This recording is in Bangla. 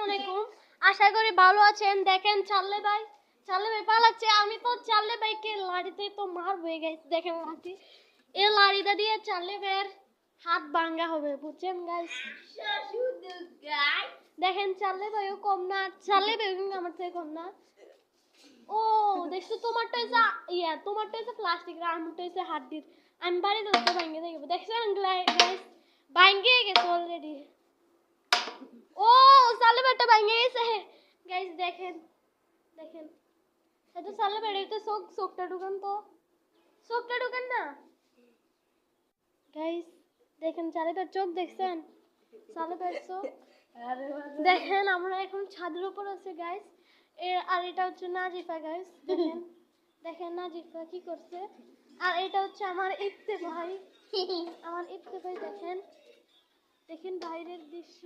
আলাইকুম, আশা করি ভালো আছেন। দেখেন চাল্লে ভাই পালাচ্ছে। আমি তো চাল্লে ভাইকে লাড়িতে তো মারবো। গাইস দেখেন লাঠি, এই লাড়িটা দিয়ে চাল্লে ভাইয়ের হাত ভাঙা হবে, বুঝছেন গাইস? দেখেন চাল্লে ভাইও কম না, চাল্লে ভাইও কিন্তু আমার থেকে কম না। ও দেখছো, তোমারটা হচ্ছে তোমারটা হচ্ছে প্লাস্টিক, আর আমারটা হচ্ছে হাড্ডির। আমি বাড়ি ধরতে ভাঙে দেখবো, দেখছেন গাইস? ভাঙে গেছে অলরেডি। ও সালে বেটা ভাঙে গেছে গাইস। দেখেন দেখেন, এটা সালে বেটা চোখটা ঢুকান তো, চোখটা ঢুকান না গাইস। দেখেন সালে বেটার চোখ দেখছেন? সালে বেটার চোখ দেখেন। আমরা এখন ছাদের উপর আছি গাইস। আর এটা হচ্ছে নাজিফা গাইস। দেখেন দেখেন নাজিফা কি করছে। আর এটা হচ্ছে আমার ইফতে ভাই, আমার ইফতে ভাই। দেখেন দেখেন বাইরের দৃশ্য।